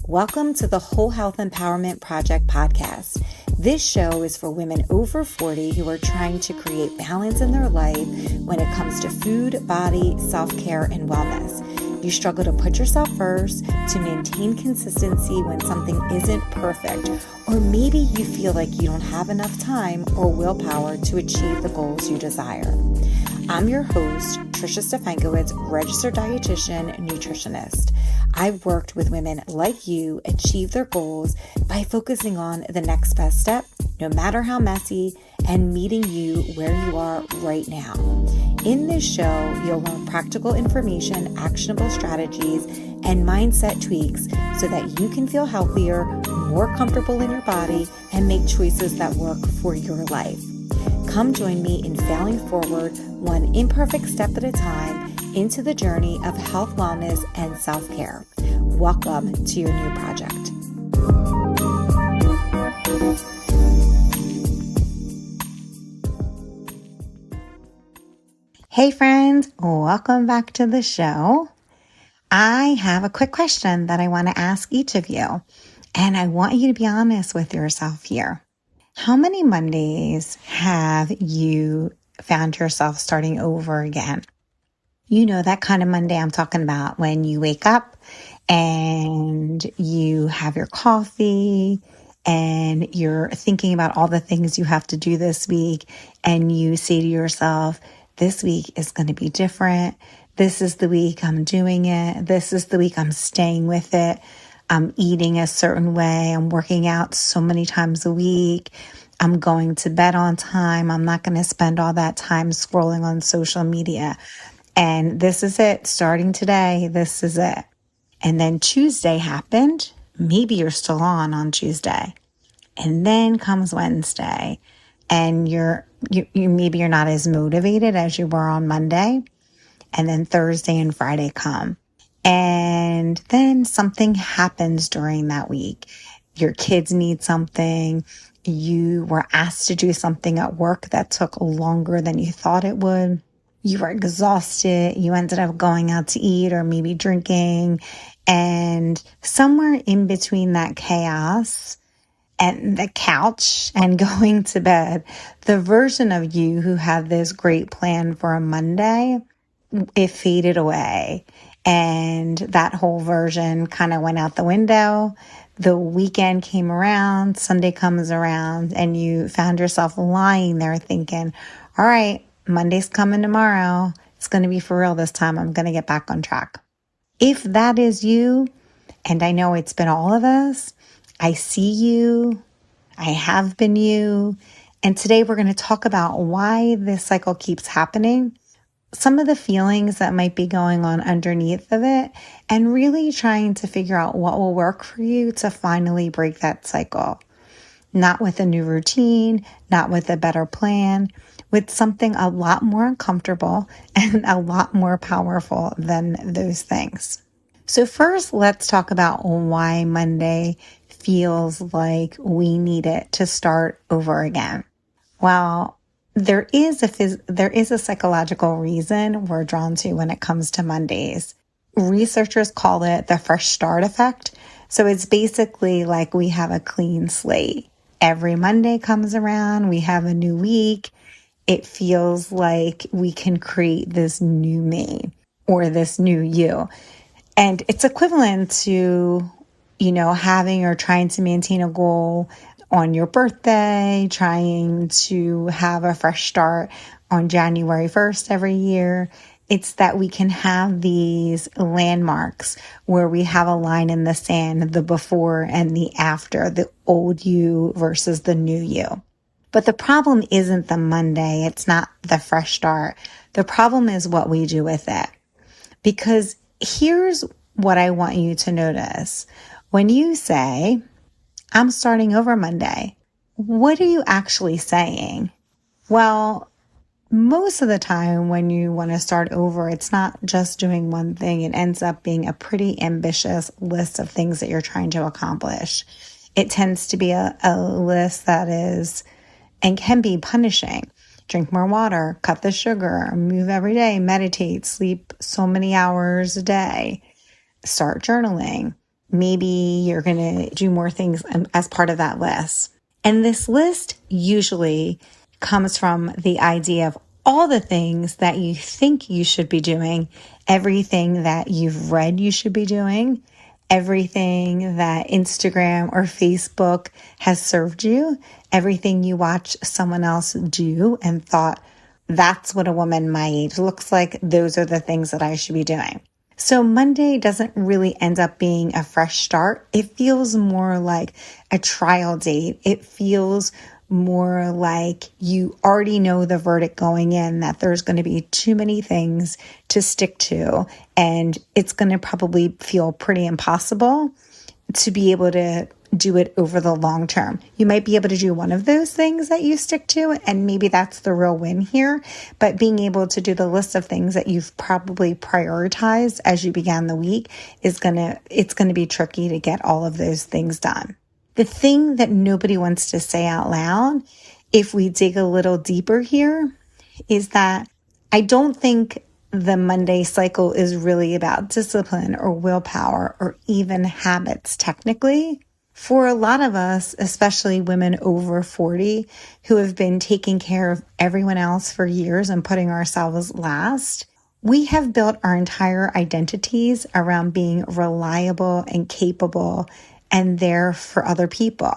Welcome to the Whole Health Empowerment Project podcast. This show is for women over 40 who are trying to create balance in their life when it comes to food, body, self-care, and wellness. You struggle to put yourself first, to maintain consistency when something isn't perfect, or maybe you feel like you don't have enough time or willpower to achieve the goals you desire. I'm your host, Trisha Stefankowitz, registered dietitian, nutritionist. I've worked with women like you achieve their goals by focusing on the next best step, no matter how messy, and meeting you where you are right now. In this show, you'll learn practical information, actionable strategies, and mindset tweaks so that you can feel healthier, more comfortable in your body, and make choices that work for your life. Come join me in failing forward, one imperfect step at a time, into the journey of health, wellness, and self-care. Welcome to your new project. Hey friends, welcome back to the show. I have a quick question that I want to ask each of you, and I want you to be honest with yourself here. How many Mondays have you found yourself starting over again? You know that kind of Monday I'm talking about, when you wake up and you have your coffee and you're thinking about all the things you have to do this week, and you say to yourself, this week is going to be different. This is the week I'm doing it. This is the week I'm staying with it. I'm eating a certain way. I'm working out so many times a week. I'm going to bed on time. I'm not going to spend all that time scrolling on social media. And this is it. Starting today, this is it. And then Tuesday happened. Maybe you're still on Tuesday. And then comes Wednesday, and maybe you're not as motivated as you were on Monday. And then Thursday and Friday come. And then something happens during that week. Your kids need something. You were asked to do something at work that took longer than you thought it would. You were exhausted. You ended up going out to eat or maybe drinking. And somewhere in between that chaos and the couch and going to bed, the version of you who had this great plan for a Monday, it faded away. And that whole version kind of went out the window. The weekend came around, Sunday comes around, and you found yourself lying there thinking, all right, Monday's coming tomorrow. It's going to be for real this time. I'm going to get back on track. If that is you, and I know it's been all of us, I see you, I have been you, and today we're going to talk about why this cycle keeps happening, some of the feelings that might be going on underneath of it, and really trying to figure out what will work for you to finally break that cycle. Not with a new routine, not with a better plan, with something a lot more uncomfortable and a lot more powerful than those things. So first, let's talk about why Monday feels like we need it to start over again. Well, there is a psychological reason we're drawn to when it comes to Mondays. Researchers call it the fresh start effect. So it's basically like we have a clean slate. Every Monday comes around, we have a new week. It feels like we can create this new me or this new you. And it's equivalent to, having or trying to maintain a goal on your birthday, trying to have a fresh start on January 1st every year. It's that we can have these landmarks where we have a line in the sand, the before and the after, the old you versus the new you. But the problem isn't the Monday. It's not the fresh start. The problem is what we do with it. Because here's what I want you to notice. When you say, I'm starting over Monday, what are you actually saying? Well, most of the time when you want to start over, it's not just doing one thing. It ends up being a pretty ambitious list of things that you're trying to accomplish. It tends to be a list that is and can be punishing. Drink more water, cut the sugar, move every day, meditate, sleep so many hours a day, start journaling, maybe you're going to do more things as part of that list. And this list usually comes from the idea of all the things that you think you should be doing, everything that you've read you should be doing, everything that Instagram or Facebook has served you, everything you watch someone else do and thought, that's what a woman my age looks like. Those are the things that I should be doing. So Monday doesn't really end up being a fresh start. It feels more like a trial date. It feels more like you already know the verdict going in, that there's going to be too many things to stick to, and it's going to probably feel pretty impossible to be able to do it over the long term. You might be able to do one of those things that you stick to, and maybe that's the real win here. But being able to do the list of things that you've probably prioritized as you began the week it's going to be tricky to get all of those things done. The thing that nobody wants to say out loud, if we dig a little deeper here, is that I don't think the Monday cycle is really about discipline or willpower or even habits technically. For a lot of us, especially women over 40 who have been taking care of everyone else for years and putting ourselves last, we have built our entire identities around being reliable and capable and there for other people.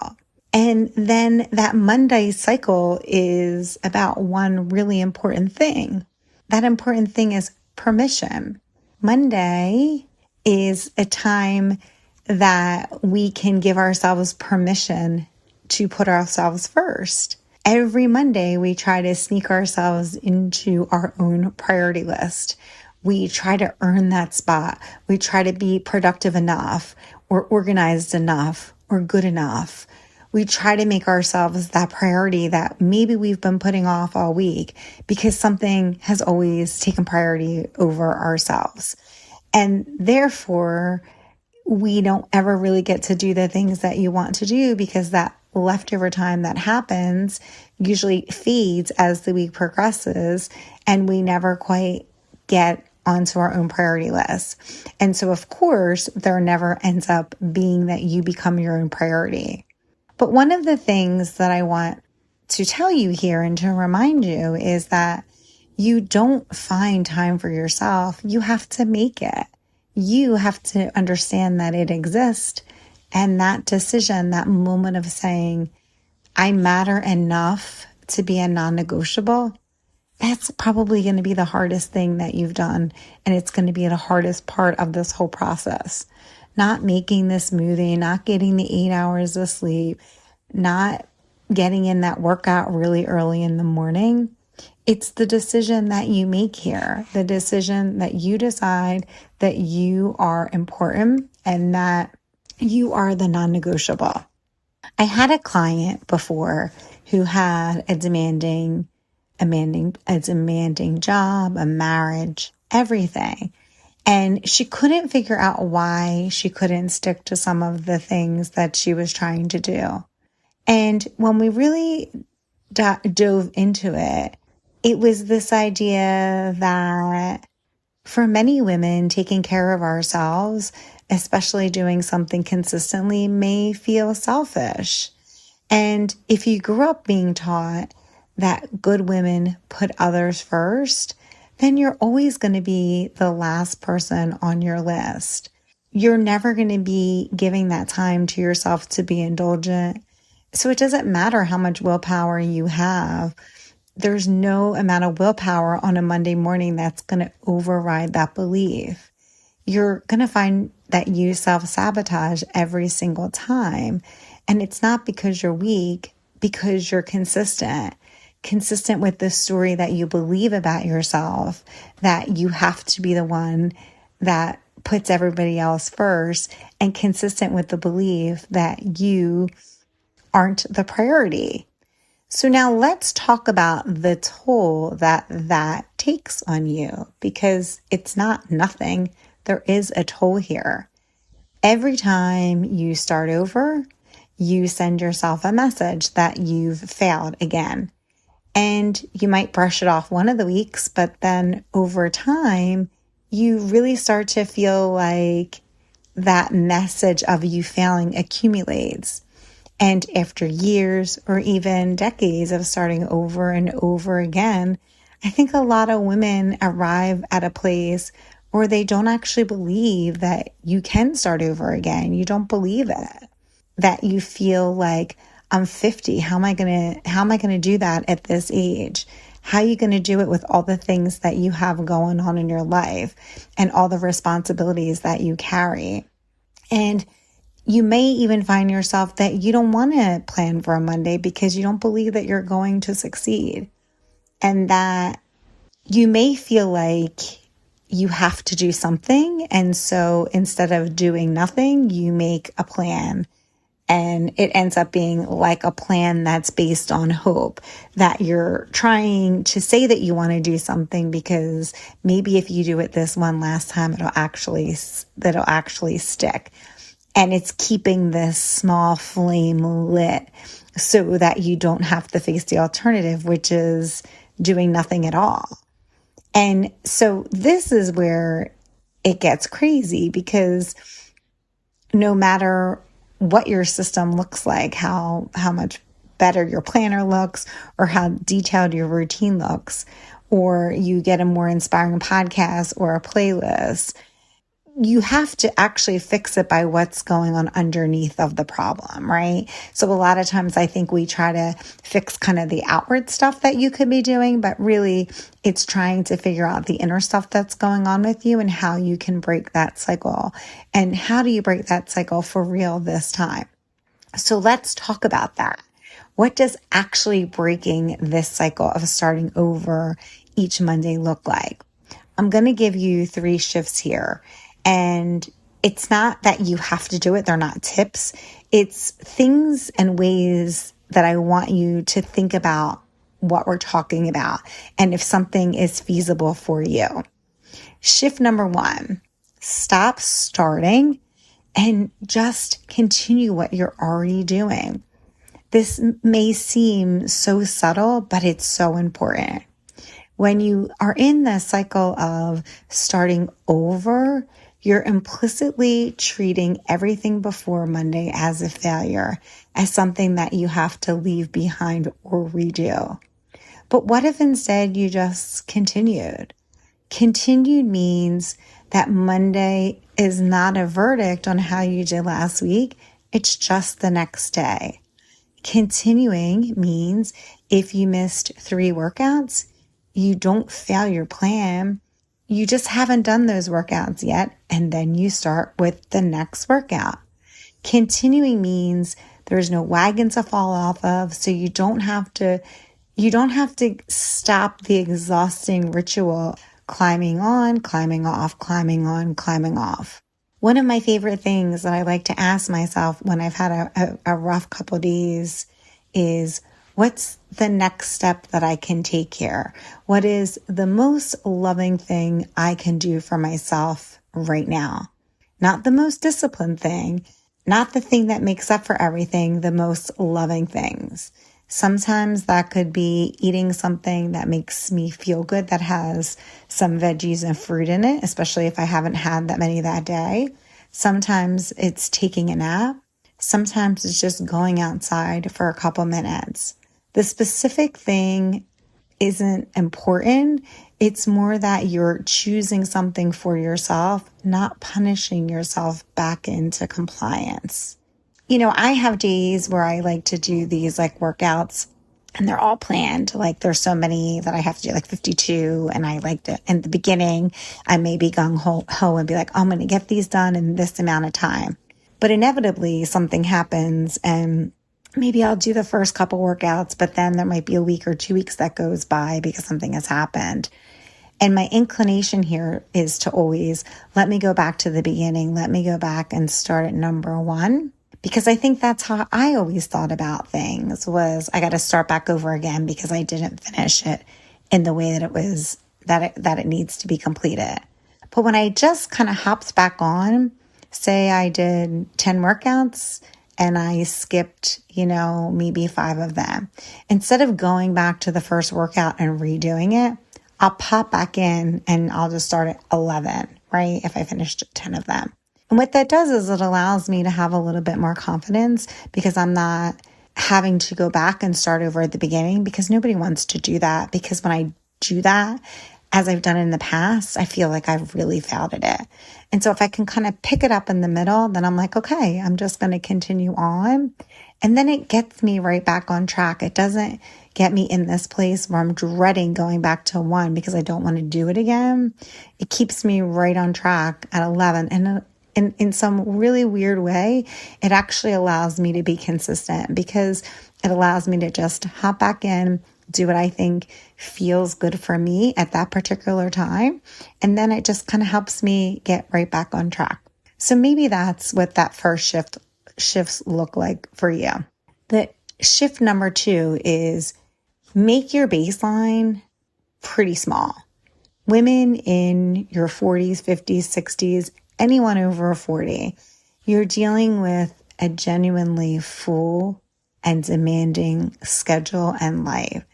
And then that Monday cycle is about one really important thing. That important thing is permission. Monday is a time that we can give ourselves permission to put ourselves first. Every Monday, we try to sneak ourselves into our own priority list. We try to earn that spot. We try to be productive enough or organized enough or good enough. We try to make ourselves that priority that maybe we've been putting off all week because something has always taken priority over ourselves. And therefore, we don't ever really get to do the things that you want to do because that leftover time that happens usually fades as the week progresses, and we never quite get onto our own priority list. And so, of course, there never ends up being that you become your own priority. But one of the things that I want to tell you here and to remind you is that you don't find time for yourself. You have to make it. You have to understand that it exists. And that decision, that moment of saying, I matter enough to be a non-negotiable, that's probably going to be the hardest thing that you've done. And it's going to be the hardest part of this whole process. Not making this smoothie, not getting the 8 hours of sleep, not getting in that workout really early in the morning. It's the decision that you make here, the decision that you decide that you are important and that you are the non-negotiable. I had a client before who had a demanding job, a marriage, everything. And she couldn't figure out why she couldn't stick to some of the things that she was trying to do. And when we really dove into it, it was this idea that for many women, taking care of ourselves, especially doing something consistently, may feel selfish. And if you grew up being taught that good women put others first, then you're always going to be the last person on your list. You're never going to be giving that time to yourself to be indulgent. So it doesn't matter how much willpower you have. There's no amount of willpower on a Monday morning that's going to override that belief. You're going to find that you self-sabotage every single time. And it's not because you're weak, because you're consistent with the story that you believe about yourself, that you have to be the one that puts everybody else first, and consistent with the belief that you aren't the priority. So now let's talk about the toll that takes on you, because it's not nothing. There is a toll here. Every time you start over, you send yourself a message that you've failed again. And you might brush it off one of the weeks, but then over time, you really start to feel like that message of you failing accumulates. And after years or even decades of starting over and over again, I think a lot of women arrive at a place where they don't actually believe that you can start over again. You don't believe it. That you feel like, I'm 50. How am I going to do that at this age? How are you going to do it with all the things that you have going on in your life and all the responsibilities that you carry? And you may even find yourself that you don't want to plan for a Monday because you don't believe that you're going to succeed. And that you may feel like you have to do something. And so instead of doing nothing, you make a plan. And it ends up being like a plan that's based on hope, that you're trying to say that you want to do something because maybe if you do it this one last time, that'll actually stick. And it's keeping this small flame lit so that you don't have to face the alternative, which is doing nothing at all. And so this is where it gets crazy, because no matter what your system looks like, how much better your planner looks, or how detailed your routine looks, or you get a more inspiring podcast or a playlist, you have to actually fix it by what's going on underneath of the problem, right? So a lot of times I think we try to fix kind of the outward stuff that you could be doing, but really it's trying to figure out the inner stuff that's going on with you and how you can break that cycle. And how do you break that cycle for real this time? So let's talk about that. What does actually breaking this cycle of starting over each Monday look like? I'm going to give you 3 shifts here. And it's not that you have to do it. They're not tips. It's things and ways that I want you to think about what we're talking about and if something is feasible for you. Shift number 1, stop starting and just continue what you're already doing. This may seem so subtle, but it's so important. When you are in the cycle of starting over, you're implicitly treating everything before Monday as a failure, as something that you have to leave behind or redo. But what if instead you just continued? Continued means that Monday is not a verdict on how you did last week. It's just the next day. Continuing means if you missed 3 workouts, you don't fail your plan. You just haven't done those workouts yet, and then you start with the next workout. Continuing means there's no wagon to fall off of, so you don't have to stop the exhausting ritual climbing on, climbing off, climbing on, climbing off. One of my favorite things that I like to ask myself when I've had a rough couple of days is, what's the next step that I can take here? What is the most loving thing I can do for myself right now? Not the most disciplined thing, not the thing that makes up for everything, the most loving things. Sometimes that could be eating something that makes me feel good, that has some veggies and fruit in it, especially if I haven't had that many that day. Sometimes it's taking a nap. Sometimes it's just going outside for a couple minutes. The specific thing isn't important. It's more that you're choosing something for yourself, not punishing yourself back into compliance. I have days where I like to do these workouts, and they're all planned. There's so many that I have to do, 52. And I like to, in the beginning, I may be gung ho and be like, I'm going to get these done in this amount of time. But inevitably something happens, and maybe I'll do the first couple workouts, but then there might be a week or 2 weeks that goes by because something has happened. And my inclination here is to always let me go back to the beginning. Let me go back and start at number 1. Because I think that's how I always thought about things, was I got to start back over again because I didn't finish it in the way that it was, that it needs to be completed. But when I just kind of hopped back on, say I did 10 workouts and I skipped, maybe 5 of them. Instead of going back to the first workout and redoing it, I'll pop back in and I'll just start at 11, right? If I finished 10 of them. And what that does is it allows me to have a little bit more confidence because I'm not having to go back and start over at the beginning, because nobody wants to do that. Because when I do that, as I've done in the past, I feel like I've really failed at it. And so if I can kind of pick it up in the middle, then I'm like, okay, I'm just going to continue on. And then it gets me right back on track. It doesn't get me in this place where I'm dreading going back to 1 because I don't want to do it again. It keeps me right on track at 11. And in some really weird way, it actually allows me to be consistent because it allows me to just hop back in, do what I think feels good for me at that particular time. And then it just kind of helps me get right back on track. So maybe that's what that first shifts look like for you. The shift number 2 is make your baseline pretty small. Women in your 40s, 50s, 60s, anyone over 40, you're dealing with a genuinely full and demanding schedule and life.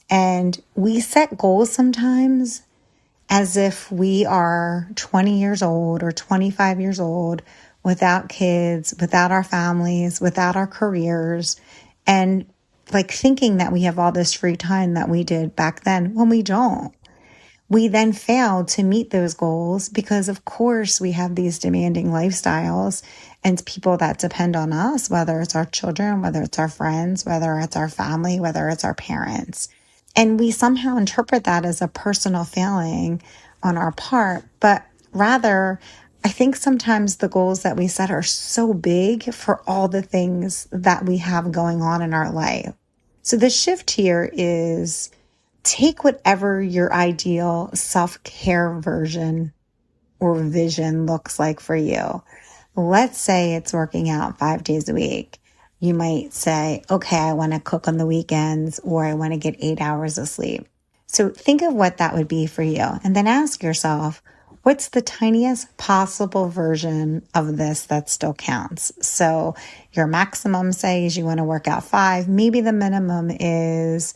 And we set goals sometimes as if we are 20 years old or 25 years old without kids, without our families, without our careers, and like thinking that we have all this free time that we did back then when we don't. We then fail to meet those goals because, of course, we have these demanding lifestyles and people that depend on us, whether it's our children, whether it's our friends, whether it's our family, whether it's our parents. And we somehow interpret that as a personal failing on our part. But rather, I think sometimes the goals that we set are so big for all the things that we have going on in our life. So the shift here is take whatever your ideal self-care version or vision looks like for you. Let's say it's working out 5 days a week. You might say, okay, I want to cook on the weekends, or I want to get 8 hours of sleep. So think of what that would be for you. And then ask yourself, what's the tiniest possible version of this that still counts? So your maximum says you want to work out 5. Maybe the minimum is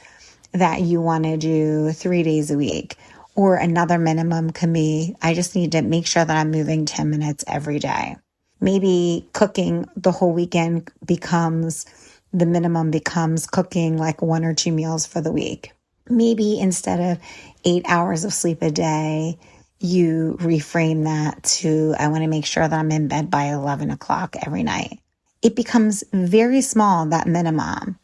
that you want to do 3 days a week. Or another minimum can be, I just need to make sure that I'm moving 10 minutes every day. Maybe cooking the whole weekend the minimum becomes cooking like 1 or 2 meals for the week. Maybe instead of 8 hours of sleep a day, you reframe that to, I want to make sure that I'm in bed by 11 o'clock every night. It becomes very small, that minimum.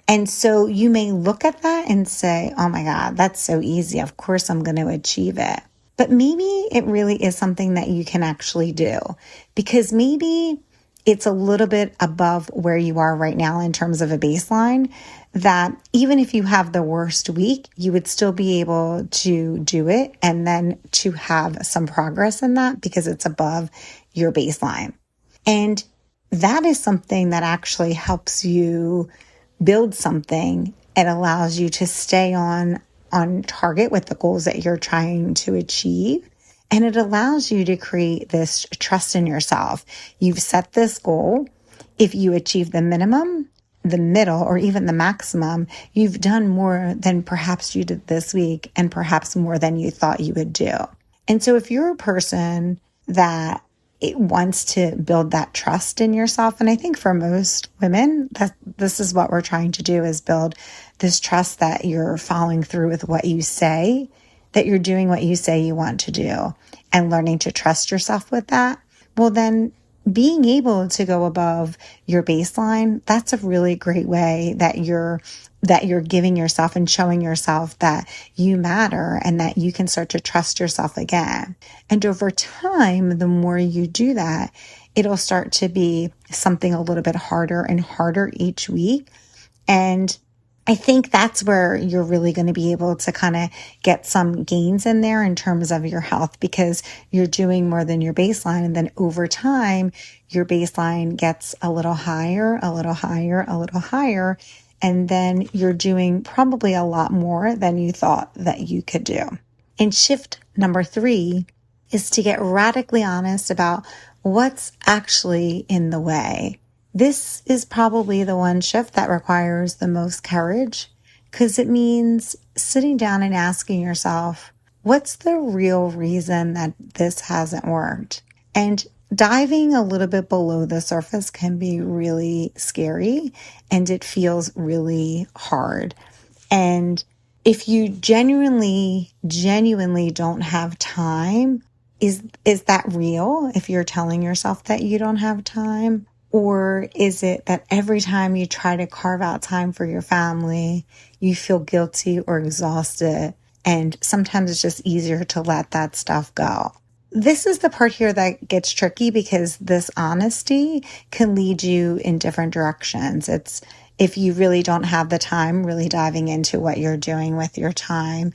And so you may look at that and say, oh my God, that's so easy. Of course I'm going to achieve it. But maybe it really is something that you can actually do, because maybe it's a little bit above where you are right now in terms of a baseline, that even if you have the worst week, you would still be able to do it and then to have some progress in that because it's above your baseline. And that is something that actually helps you build something. It allows you to stay on target with the goals that you're trying to achieve. And it allows you to create this trust in yourself. You've set this goal. If you achieve the minimum, the middle, or even the maximum, you've done more than perhaps you did this week, and perhaps more than you thought you would do. And so if you're a person that it wants to build that trust in yourself, and I think for most women, that this is what we're trying to do, is build this trust that you're following through with what you say, that you're doing what you say you want to do, and learning to trust yourself with that. Well, then being able to go above your baseline, that's a really great way that you're giving yourself and showing yourself that you matter and that you can start to trust yourself again. And over time, the more you do that, it'll start to be something a little bit harder and harder each week. And I think that's where you're really going to be able to kind of get some gains in there in terms of your health, because you're doing more than your baseline. And then over time, your baseline gets a little higher, a little higher, a little higher. And then you're doing probably a lot more than you thought that you could do. And shift number 3 is to get radically honest about what's actually in the way. This is probably the one shift that requires the most courage, because it means sitting down and asking yourself, what's the real reason that this hasn't worked? And diving a little bit below the surface can be really scary and it feels really hard. And if you genuinely don't have time, is that real? If you're telling yourself that you don't have time? Or is it that every time you try to carve out time for your family, you feel guilty or exhausted? And sometimes it's just easier to let that stuff go. This is the part here that gets tricky because this honesty can lead you in different directions. It's if you really don't have the time, really diving into what you're doing with your time.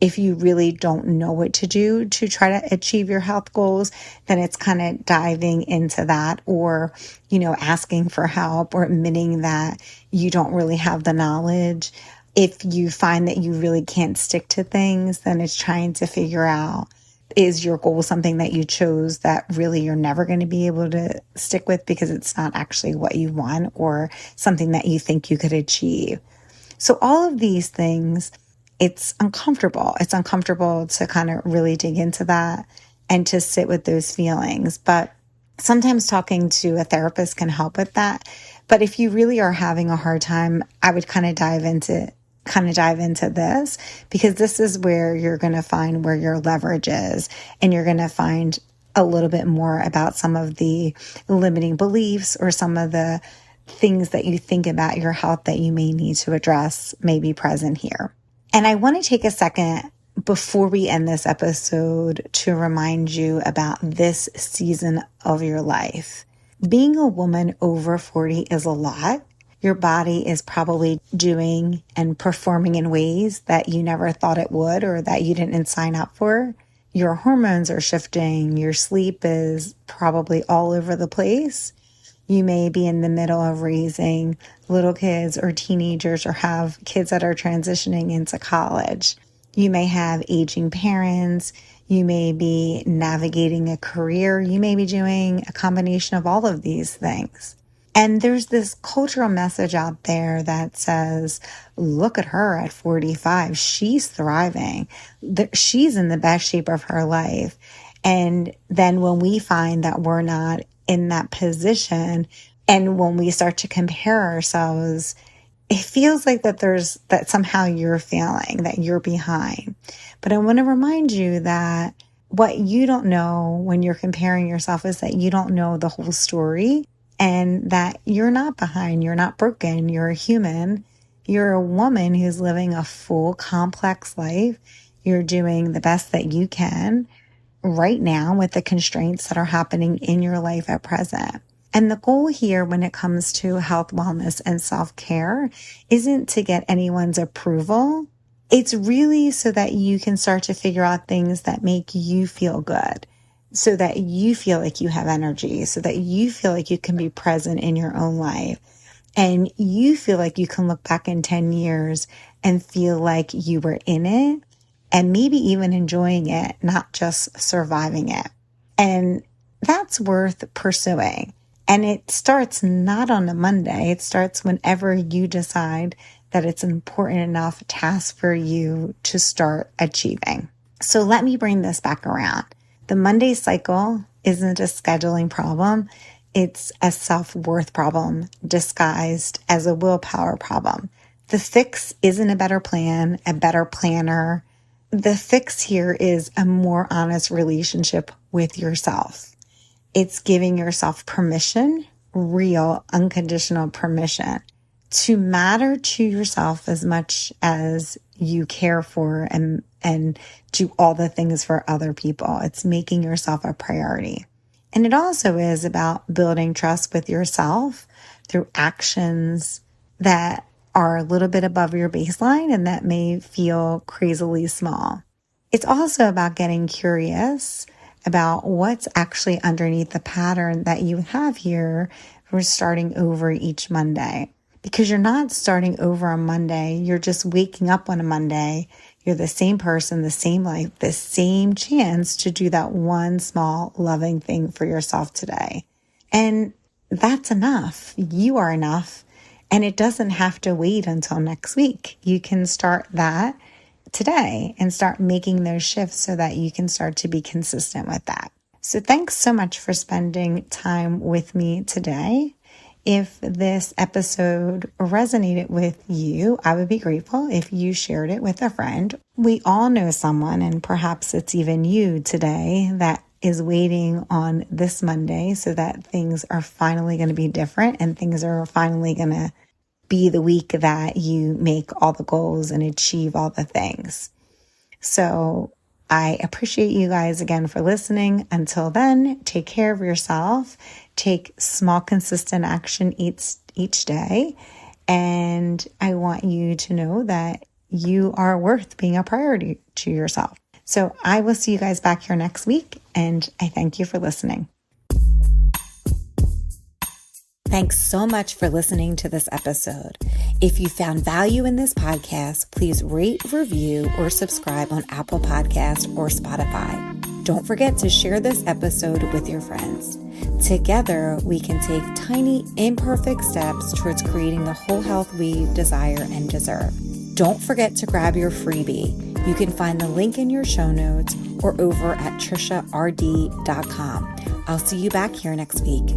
If you really don't know what to do to try to achieve your health goals, then it's kind of diving into that or, asking for help or admitting that you don't really have the knowledge. If you find that you really can't stick to things, then it's trying to figure out, is your goal something that you chose that really you're never going to be able to stick with because it's not actually what you want or something that you think you could achieve? So all of these things, it's uncomfortable. It's uncomfortable to kind of really dig into that and to sit with those feelings. But sometimes talking to a therapist can help with that. But if you really are having a hard time, I would kind of dive into this because this is where you're going to find where your leverage is, and you're going to find a little bit more about some of the limiting beliefs or some of the things that you think about your health that you may need to address may be present here. And I want to take a second before we end this episode to remind you about this season of your life. Being a woman over 40 is a lot. Your body is probably doing and performing in ways that you never thought it would or that you didn't sign up for. Your hormones are shifting. Your sleep is probably all over the place. You may be in the middle of raising little kids or teenagers or have kids that are transitioning into college. You may have aging parents. You may be navigating a career. You may be doing a combination of all of these things. And there's this cultural message out there that says, look at her at 45. She's thriving. She's in the best shape of her life. And then when we find that we're not in that position, and when we start to compare ourselves, it feels like that somehow you're failing, that you're behind. But I want to remind you that what you don't know when you're comparing yourself is that you don't know the whole story, and that you're not behind, you're not broken, you're a human. You're a woman who's living a full, complex life. You're doing the best that you can right now with the constraints that are happening in your life at present. And the goal here when it comes to health, wellness, and self-care isn't to get anyone's approval. It's really so that you can start to figure out things that make you feel good, so that you feel like you have energy, so that you feel like you can be present in your own life. And you feel like you can look back in 10 years and feel like you were in it and maybe even enjoying it, not just surviving it. And that's worth pursuing. And it starts not on a Monday. It starts whenever you decide that it's an important enough task for you to start achieving. So let me bring this back around. The Monday cycle isn't a scheduling problem. It's a self-worth problem disguised as a willpower problem. The fix isn't a better plan, a better planner. The fix here is a more honest relationship with yourself. It's giving yourself permission, real, unconditional permission to matter to yourself as much as you care for and do all the things for other people. It's making yourself a priority. And it also is about building trust with yourself through actions that are a little bit above your baseline and that may feel crazily small. It's also about getting curious about what's actually underneath the pattern that you have here for starting over each Monday. Because you're not starting over on Monday, you're just waking up on a Monday. You're the same person, the same life, the same chance to do that one small loving thing for yourself today. And that's enough. You are enough. And it doesn't have to wait until next week. You can start that today and start making those shifts so that you can start to be consistent with that. So thanks so much for spending time with me today. If this episode resonated with you, I would be grateful if you shared it with a friend. We all know someone, and perhaps it's even you today, that is waiting on this Monday so that things are finally going to be different and things are finally going to be the week that you make all the goals and achieve all the things. So I appreciate you guys again for listening. Until then, take care of yourself. Take small, consistent action each day. And I want you to know that you are worth being a priority to yourself. So I will see you guys back here next week. And I thank you for listening. Thanks so much for listening to this episode. If you found value in this podcast, please rate, review, or subscribe on Apple Podcasts or Spotify. Don't forget to share this episode with your friends. Together, we can take tiny, imperfect steps towards creating the whole health we desire and deserve. Don't forget to grab your freebie. You can find the link in your show notes or over at triciard.com. I'll see you back here next week.